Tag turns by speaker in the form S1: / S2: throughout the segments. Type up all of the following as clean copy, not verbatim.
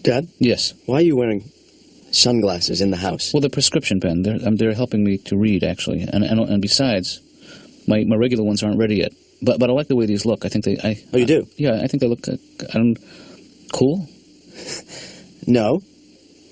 S1: Dad?
S2: Yes.
S1: Why are you wearing sunglasses in the house?
S2: Well, they're prescription, Ben. They're helping me to read, actually. And besides, my regular ones aren't ready yet. But I like the way these look. I think they...
S1: Oh, you do?
S2: Yeah, I think they look... cool?
S1: No.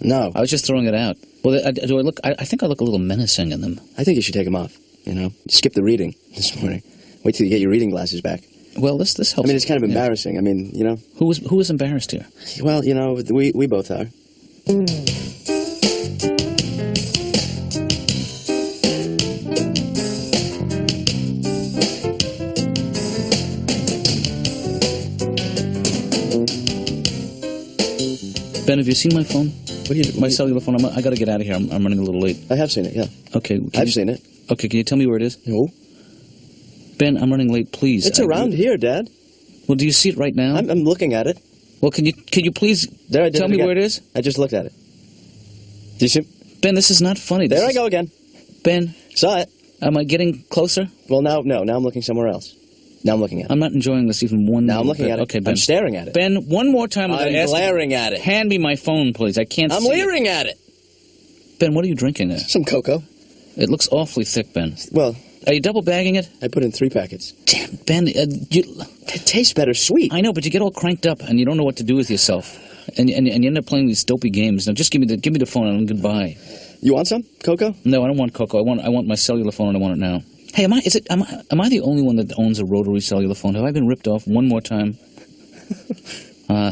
S1: No.
S2: I was just throwing it out. Well, do I look... I think I look a little menacing in them.
S1: I think you should take them off, you know? Skip the reading this morning. Wait till you get your reading glasses back.
S2: Well, this helps.
S1: I mean, it's kind of embarrassing. Yeah. I mean, you know...
S2: Who was embarrassed here?
S1: Well, you know, we both are.
S2: Ben, have you seen my phone?
S1: My
S2: cellular phone? I got to get out of here. I'm running a little late.
S1: I have seen it, yeah.
S2: Okay.
S1: I've seen it.
S2: Okay, can you tell me where it is?
S1: No.
S2: Ben, I'm running late, please.
S1: It's around here, Dad.
S2: Well, do you see it right now?
S1: I'm looking at it.
S2: Well, can you please tell me where it is?
S1: I just looked at it. Do you see?
S2: Ben, this is not funny.
S1: There I go again.
S2: Ben.
S1: Saw it.
S2: Am I getting closer?
S1: Well, now I'm looking somewhere else. Now I'm looking at it.
S2: I'm not enjoying this even one
S1: Now I'm looking at it.
S2: Okay, Ben.
S1: I'm staring at it.
S2: Ben, one more time.
S1: I'm glaring at it.
S2: Hand me my phone, please. I can't see it.
S1: I'm leering at it.
S2: Ben, what are you drinking there?
S1: Some cocoa.
S2: It looks awfully thick, Ben.
S1: Well...
S2: Are you double bagging it?
S1: I put in 3 packets.
S2: Damn, Ben,
S1: it tastes better sweet.
S2: I know, but you get all cranked up and you don't know what to do with yourself. And you end up playing these dopey games. Now, just give me the phone and goodbye.
S1: You want some cocoa?
S2: No, I don't want cocoa. I want my cellular phone and I want it now. Hey, am I the only one that owns a rotary cellular phone? Have I been ripped off one more time?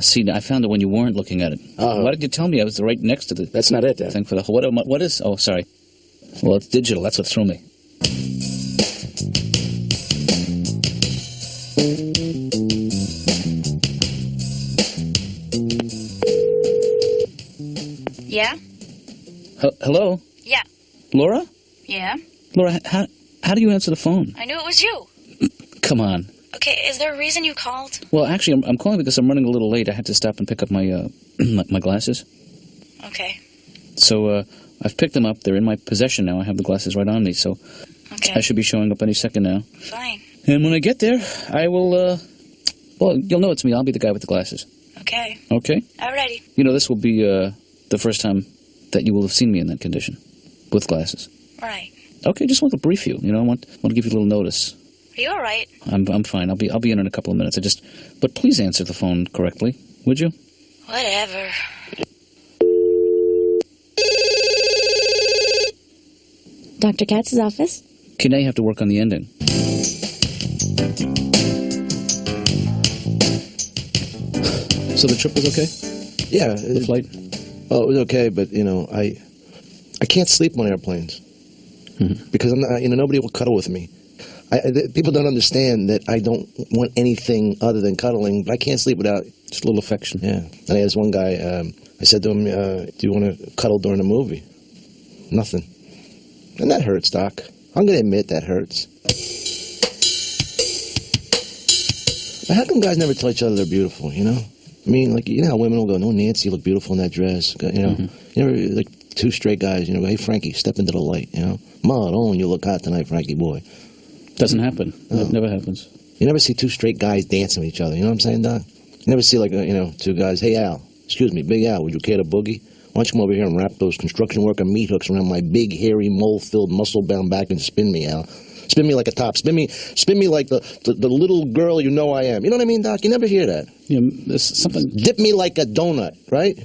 S2: See, I found it when you weren't looking at it. Why did you tell me? I was right next to the...
S1: That's not it, Dad.
S2: Thing for the what is... Oh, sorry. Well, it's digital. That's what threw me.
S3: Yeah?
S2: Hello?
S3: Yeah.
S2: Laura?
S3: Yeah?
S2: Laura, how do you answer the phone?
S3: I knew it was you.
S2: Come on.
S3: Okay, is there a reason you called?
S2: Well, actually, I'm calling because I'm running a little late. I had to stop and pick up my my glasses.
S3: Okay.
S2: So, I've picked them up. They're in my possession now. I have the glasses right on me, so
S3: okay.
S2: I should be showing up any second now.
S3: Fine.
S2: And when I get there, I will, well, you'll know it's me. I'll be the guy with the glasses.
S3: Okay.
S2: Okay?
S3: Alrighty.
S2: You know, this will be the first time that you will have seen me in that condition, with glasses.
S3: Right.
S2: Okay, just want to brief you. You know, I want to give you a little notice.
S3: Are you all right?
S2: I'm fine. I'll be in a couple of minutes. But please answer the phone correctly, would you?
S3: Whatever.
S4: Dr. Katz's office?
S2: Okay, now you have to work on the ending. So the trip was okay?
S5: Yeah.
S2: The flight?
S5: Oh, it was okay, but, you know, I can't sleep on airplanes.
S2: Mm-hmm.
S5: Because I'm not, you know, nobody will cuddle with me. People don't understand that I don't want anything other than cuddling, but I can't sleep without...
S2: Just a little affection.
S5: Yeah. And I asked one guy, I said to him, do you want to cuddle during a movie? Nothing. And that hurts, Doc. I'm going to admit that hurts. But how come guys never tell each other they're beautiful, you know? I mean, like, you know how women will go, no, Nancy, you look beautiful in that dress. You know, you never, like, 2 straight guys, you know, go, hey, Frankie, step into the light, you know? Maroon, you look hot tonight, Frankie boy.
S2: Doesn't happen. It never happens.
S5: You never see 2 straight guys dancing with each other, you know what I'm saying, Doc? You never see, like, you know, 2 guys, hey, Al, excuse me, Big Al, would you care to boogie? Why don't you come over here and wrap those construction worker meat hooks around my big, hairy, mole-filled, muscle-bound back and spin me, Al. Spin me like a top. Spin me like the little girl you know I am. You know what I mean, Doc? You never hear that.
S2: Yeah, there's something...
S5: Dip me like a donut, right?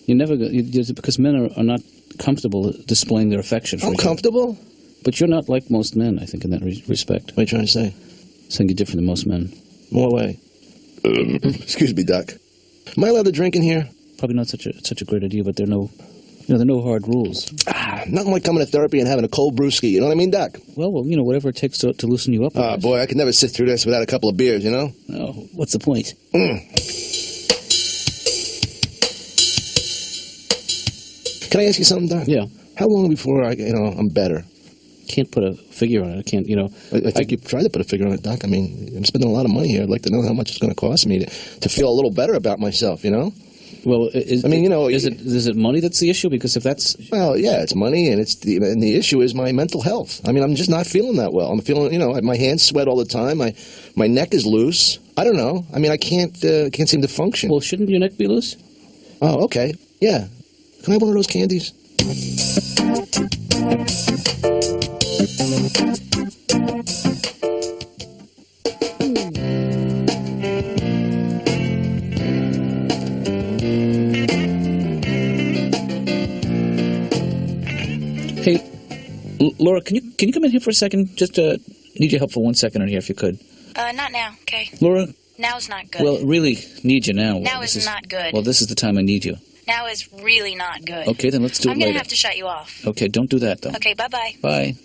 S2: You never... because men are not comfortable displaying their affection for
S5: I'm
S2: each other.
S5: comfortable.
S2: But you're not like most men, I think, in that respect.
S5: What are you trying to say?
S2: Saying you're different than most men.
S5: More way. Excuse me, Doc. Am I allowed to drink in here?
S2: Probably not such a great idea, but there are no hard rules.
S5: Nothing like coming to therapy and having a cold brewski, you know what I mean, Doc?
S2: Well, you know, whatever it takes to loosen you up.
S5: Oh, boy, I could never sit through this without a couple of beers, you know?
S2: Oh, what's the point?
S5: Can I ask you something, Doc?
S2: Yeah.
S5: How long before I'm better?
S2: Can't put a figure on it. I can't, you know.
S5: I think you've tried to put a figure on it, Doc. I mean, I'm spending a lot of money here. I'd like to know how much it's going to cost me to feel a little better about myself, you know?
S2: Well, is it money that's the issue? Because if that's...
S5: Well, yeah, it's money, and the issue is my mental health. I mean, I'm just not feeling that well. I'm feeling, you know, my hands sweat all the time. My neck is loose. I don't know. I mean, I can't seem to function.
S2: Well, shouldn't your neck be loose?
S5: Oh, okay. Yeah. Can I have one of those candies?
S2: Hey, Laura, can you come in here for a second? Just need your help for 1 second in here, if you could.
S3: Not now, okay?
S2: Laura?
S3: Now's not good.
S2: Well, really need you now.
S3: Now is not good.
S2: Well, this is the time I need you.
S3: Now is really not good.
S2: Okay, then let's do it
S3: I'm
S2: later.
S3: gonna have to shut you off.
S2: Okay, don't do that, though.
S3: Okay, bye-bye.
S2: Bye.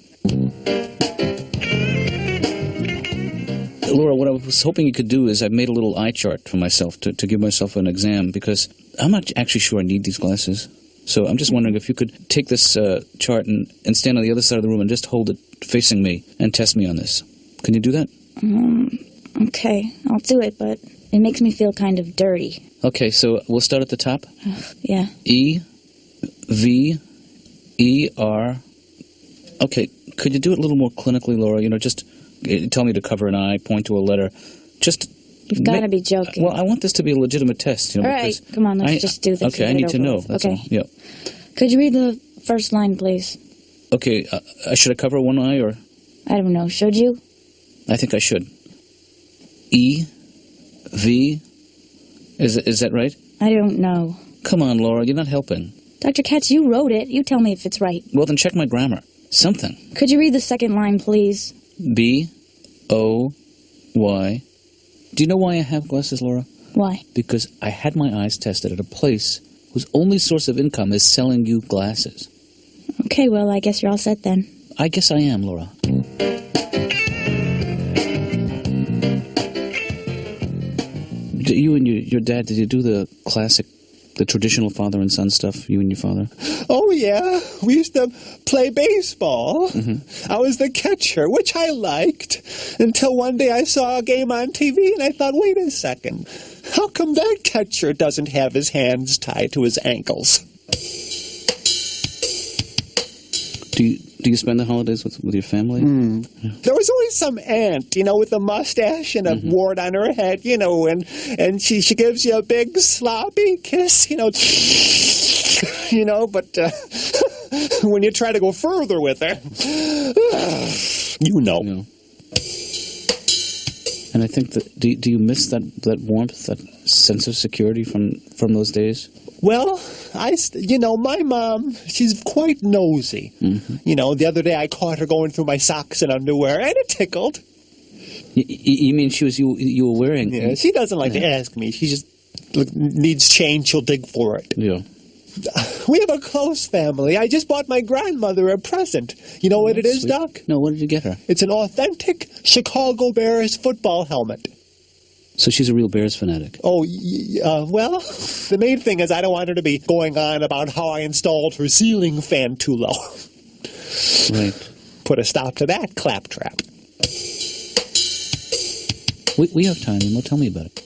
S2: Laura, what I was hoping you could do is I made a little eye chart for myself to give myself an exam, because I'm not actually sure I need these glasses. So I'm just wondering if you could take this chart and stand on the other side of the room and just hold it facing me and test me on this. Can you do that?
S4: Okay, I'll do it, but it makes me feel kind of dirty.
S2: Okay, so we'll start at the top.
S4: Yeah.
S2: E, V, E, R. Okay, could you do it a little more clinically, Laura? You know, just tell me to cover an eye, point to a letter. Just...
S4: You've got to be joking.
S2: Well, I want this to be a legitimate test. You know,
S4: all right, come on, let's just do this.
S2: Okay, I need to know. That's all. Yeah.
S4: Could you read the first line, please?
S2: Okay, should I cover one eye, or?
S4: I don't know. Should you?
S2: I think I should. E, V. Is that right?
S4: I don't know.
S2: Come on, Laura, you're not helping.
S4: Dr. Katz, you wrote it. You tell me if it's right.
S2: Well, then check my grammar. Something.
S4: Could you read the second line, please?
S2: B, O, Y. Do you know why I have glasses, Laura?
S4: Why?
S2: Because I had my eyes tested at a place whose only source of income is selling you glasses.
S4: Okay, well, I guess you're all set then.
S2: I guess I am, Laura. You and your dad, did you do the classic, the traditional father and son stuff, you and your father?
S1: Oh, yeah. We used to play baseball.
S2: Mm-hmm.
S1: I was the catcher, which I liked, until one day I saw a game on TV, and I thought, wait a second. How come that catcher doesn't have his hands tied to his ankles?
S2: Do you spend the holidays with your family?
S1: Yeah. There was always some aunt, with a mustache and a wart on her head, and she gives you a big sloppy kiss, but when you try to go further with her,
S2: No. And I think that, do you miss that warmth, that sense of security from those days?
S1: Well, my mom, she's quite nosy. The other day I caught her going through my socks and underwear, and it tickled.
S2: You mean you were wearing?
S1: Yeah, she doesn't like to ask me. She just needs change, she'll dig for it.
S2: Yeah.
S1: We have a close family. I just bought my grandmother a present. You know what it is,
S2: sweet.
S1: Doc?
S2: No, what did you get her?
S1: It's an authentic Chicago Bears football helmet.
S2: So she's a real Bears fanatic.
S1: Oh, well, the main thing is I don't want her to be going on about how I installed her ceiling fan too low.
S2: Right.
S1: Put a stop to that claptrap.
S2: We have time, Emo. Tell me about it.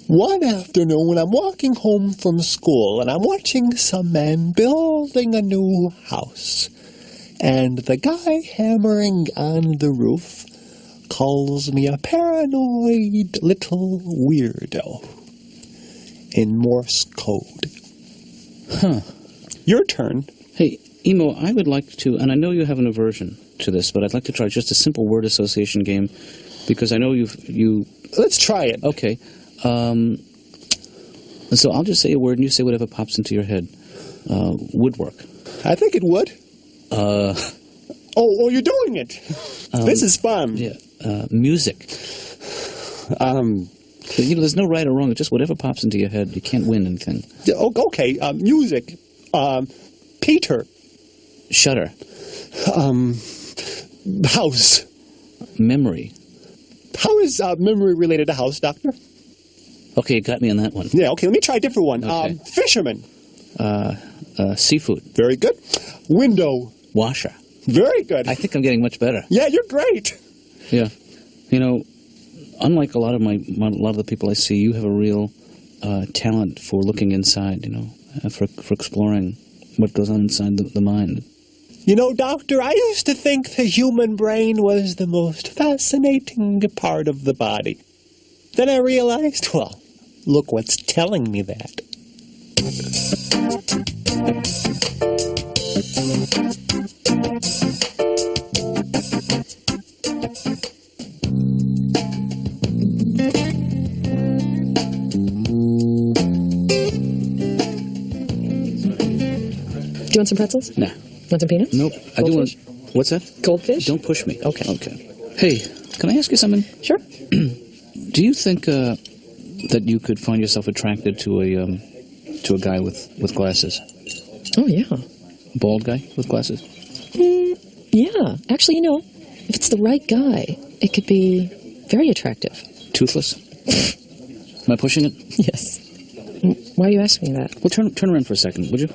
S1: One afternoon, I'm walking home from school, and I'm watching some men building a new house. And the guy hammering on the roof calls me a paranoid little weirdo in Morse code.
S2: Huh.
S1: Your turn.
S2: Hey, Emo, I would like to, and I know you have an aversion to this, but I'd like to try just a simple word association game, because I know you...
S1: Let's try it.
S2: Okay. So I'll just say a word, and you say whatever pops into your head. Woodwork.
S1: I think it would. Oh, you're doing it. This is fun.
S2: Yeah. Music. There's no right or wrong. It's just whatever pops into your head. You can't win anything.
S1: Okay. Music. Peter.
S2: Shutter.
S1: House.
S2: Memory.
S1: How is memory related to house, Doctor?
S2: Okay, you got me on that one.
S1: Yeah, okay, let me try a different one.
S2: Okay.
S1: Fisherman.
S2: Seafood.
S1: Very good. Window.
S2: Washer.
S1: Very good.
S2: I think I'm getting much better.
S1: Yeah, you're great.
S2: Yeah. Unlike a lot of the people I see, you have a real talent for looking inside, for exploring what goes on inside the mind.
S1: Doctor, I used to think the human brain was the most fascinating part of the body. Then I realized, well, look what's telling me that.
S6: Do you want some pretzels?
S2: Nah.
S6: Want some peanuts?
S2: Nope. I do want... What's that?
S6: Goldfish?
S2: Don't push me.
S6: Okay.
S2: Okay. Hey, can I ask you something?
S6: Sure.
S2: Do you think that you could find yourself attracted to a guy with glasses?
S6: Oh, yeah.
S2: Bald guy with glasses?
S6: Yeah. Actually, if it's the right guy, it could be very attractive.
S2: Toothless? Am I pushing it?
S6: Yes. Why are you asking that?
S2: Well, turn around for a second, would you?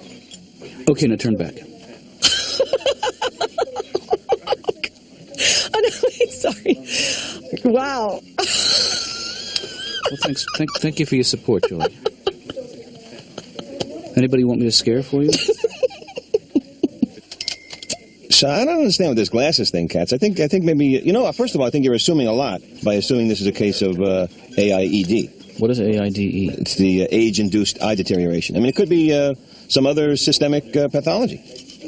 S2: Okay, now turn back.
S6: Oh, no, wait, sorry. Wow.
S2: Well, thanks. Thank you for your support, Julie. Anybody want me to scare for you?
S7: So I don't understand with this glasses thing, Katz. I think maybe, first of all, I think you're assuming a lot by assuming this is a case of AIED.
S2: What is AIDE?
S7: It's the age-induced eye deterioration. I mean, it could be some other systemic pathology.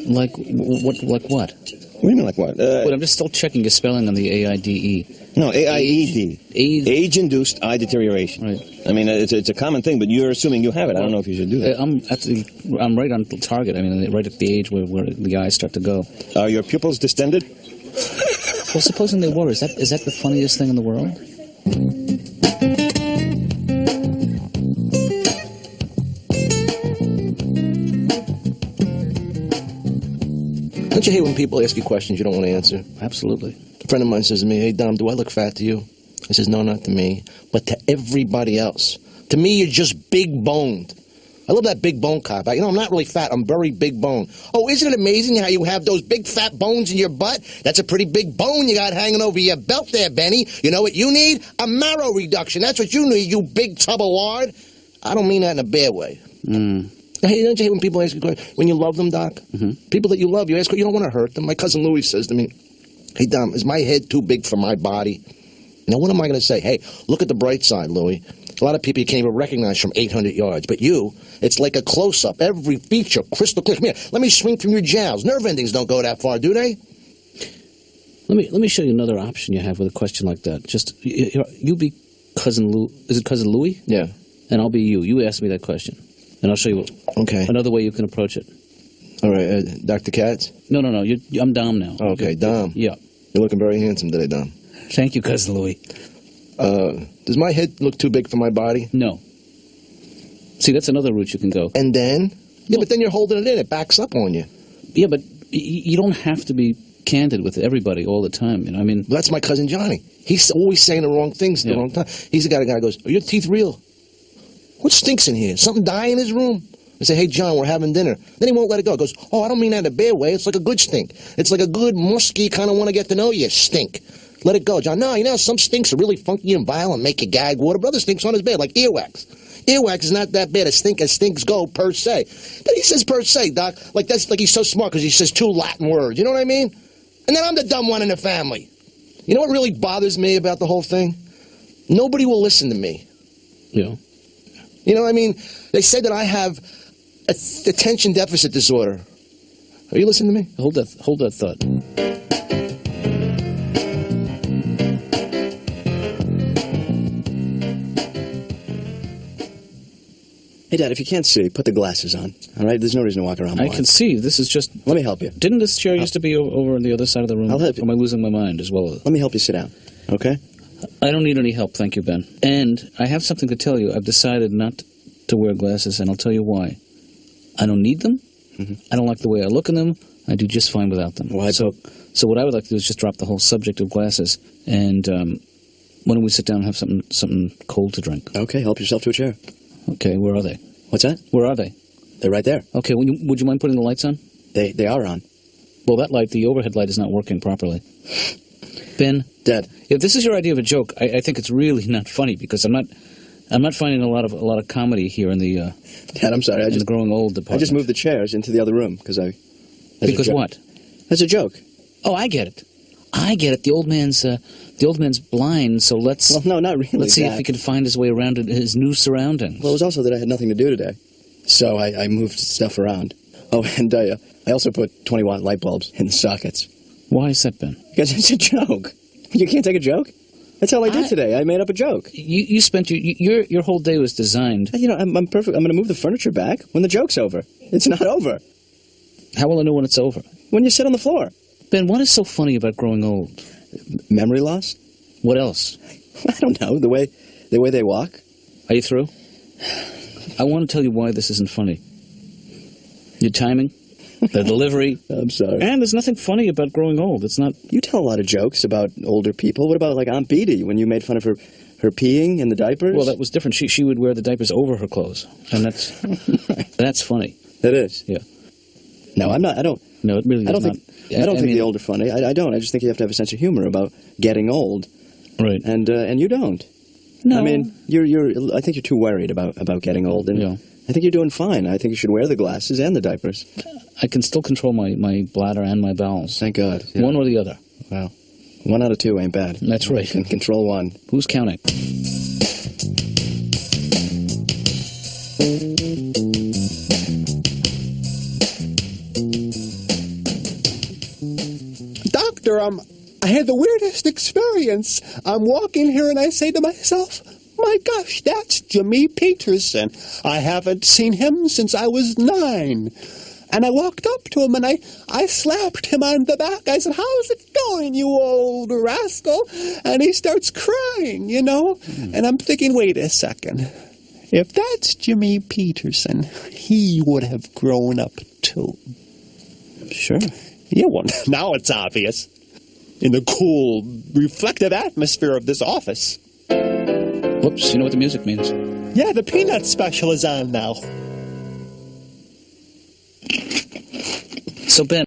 S2: Like what?
S7: What do you mean, like what?
S2: Wait, I'm just still checking your spelling on the AIDE.
S7: No, AIED. Age-induced eye deterioration.
S2: Right.
S7: I mean, it's a common thing, but you're assuming you have it. I don't know if you should do that.
S2: I'm right on target. I mean, right at the age where the eyes start to go.
S7: Are your pupils distended?
S2: Well, supposing they were, is that the funniest thing in the world?
S5: Don't you hate when people ask you questions you don't want to answer?
S2: Absolutely.
S5: A friend of mine says to me, "Hey, Dom, do I look fat to you?" I says, "No, not to me, but to everybody else. To me, you're just big-boned." I love that big bone cop. I'm not really fat. I'm very big bone. Oh, isn't it amazing how you have those big fat bones in your butt? That's a pretty big bone you got hanging over your belt there, Benny. You know what you need? A marrow reduction. That's what you need, you big tub of lard. I don't mean that in a bad way. Hey, don't you hate when people ask you when you love them, Doc? Mm-hmm. People that you love, you ask, you don't want to hurt them. My cousin Louis says to me, "Hey, Dom, is my head too big for my body?" Now, what am I going to say? Hey, look at the bright side, Louis. A lot of people you can't even recognize from 800 yards. But you, it's like a close-up. Every feature, crystal clear. Come here, let me shrink from your jowls. Nerve endings don't go that far, do they?
S2: Let me show you another option you have with a question like that. Just, you be Cousin Lou. Is it Cousin Louis?
S5: Yeah.
S2: And I'll be you. You ask me that question. And I'll show you another way you can approach it.
S5: All right, Dr. Katz?
S2: No. I'm Dom now.
S5: Okay, Dom.
S2: Yeah.
S5: You're looking very handsome today, Dom.
S2: Thank you, Cousin Louis.
S5: Does my head look too big for my body?
S2: No. See, that's another route you can go.
S5: And then? Yeah, but then you're holding it in. It backs up on you.
S2: Yeah, but you don't have to be candid with everybody all the time. I mean...
S5: Well, that's my cousin Johnny. He's always saying the wrong things at the wrong time. He's the guy that goes, "Are your teeth real? What stinks in here? Something die in his room?" I say, "Hey, John, we're having dinner." Then he won't let it go. He goes, "Oh, I don't mean that in a bad way. It's like a good stink. It's like a good, musky, kind of want to get to know you stink. Let it go, John." No, some stinks are really funky and vile and make you gag water. But other stinks aren't as bad, like earwax. Earwax is not that bad as stinks go, per se. Then he says per se, Doc. That's like he's so smart because he says 2 Latin words. You know what I mean? And then I'm the dumb one in the family. You know what really bothers me about the whole thing? Nobody will listen to me.
S2: Yeah.
S5: They say that I have attention deficit disorder. Are you listening to me?
S2: Hold that thought.
S8: Hey, Dad, if you can't see, put the glasses on. All right? There's no reason to walk around blind.
S2: I can see. This is just...
S8: Let me help you.
S2: Didn't this chair used to be over on the other side of the room?
S8: I'll help you.
S2: Or am I losing my mind as well?
S8: Let me help you sit down, okay?
S2: I don't need any help, thank you, Ben. And I have something to tell you. I've decided not to wear glasses, and I'll tell you why. I don't need them. Mm-hmm. I don't like the way I look in them. I do just fine without them.
S8: Well,
S2: so what I would like to do is just drop the whole subject of glasses, and why don't we sit down and have something cold to drink?
S8: Okay, help yourself to a chair.
S2: Okay, where are they?
S8: What's that?
S2: Where are they?
S8: They're right there.
S2: Okay, would you mind putting the lights on?
S8: They are on.
S2: Well, that light, the overhead light, is not working properly. Ben?
S8: Dad.
S2: If this is your idea of a joke, I think it's really not funny, because I'm not finding a lot of comedy here in the
S8: Dad, I'm sorry.
S2: the growing old department.
S8: I just moved the chairs into the other room because
S2: Because what?
S8: That's a joke.
S2: Oh, I get it. The old man's blind, so let's...
S8: Well, no, not really,
S2: Let's see
S8: Dad.
S2: if he can find his way around in his new surroundings.
S8: Well, it was also that I had nothing to do today. So I moved stuff around. Oh, and I also put 20-watt light bulbs in the sockets.
S2: Why is that, Ben?
S8: Because it's a joke. You can't take a joke? That's all I did today. I made up a joke.
S2: You spent your whole day was designed.
S8: You know, I'm perfect. I'm going to move the furniture back when the joke's over. It's not over.
S2: How will I know when it's over?
S8: When you sit on the floor.
S2: Ben, what is so funny about growing old?
S8: Memory loss?
S2: What else?
S8: I don't know. The way they walk.
S2: Are you through? I want to tell you why this isn't funny. Your timing, the delivery.
S8: I'm sorry.
S2: And there's nothing funny about growing old. It's not.
S8: You tell a lot of jokes about older people. What about like Aunt Beatty when you made fun of her peeing in the diapers?
S2: Well, that was different. She would wear the diapers over her clothes, and that's funny.
S8: It is.
S2: Yeah.
S8: No, I'm not. I don't.
S2: No, it really.
S8: I don't think.
S2: Not.
S8: I don't think the old are funny. I don't. I just think you have to have a sense of humor about getting old.
S2: Right.
S8: And you don't.
S2: No.
S8: I mean, I think you're too worried about getting old. And
S2: yeah.
S8: I think you're doing fine. I think you should wear the glasses and the diapers.
S2: I can still control my bladder and my bowels.
S8: Thank God. Yeah.
S2: One or the other.
S8: Wow. 1 out of 2 ain't bad.
S2: That's right.
S8: You can control one.
S2: Who's counting?
S1: Doctor, I had the weirdest experience. I'm walking here and I say to myself, my gosh, that's Jimmy Peterson. I haven't seen him since I was 9. And I walked up to him and I slapped him on the back. I said, how's it going, you old rascal? And he starts crying, you know? And I'm thinking, wait a second. If that's Jimmy Peterson, he would have grown up too.
S8: Sure.
S1: Yeah, well, now it's obvious. In the cool, reflective atmosphere of this office.
S2: Whoops, you know what the music means.
S1: Yeah, the Peanut special is on now.
S2: So, Ben,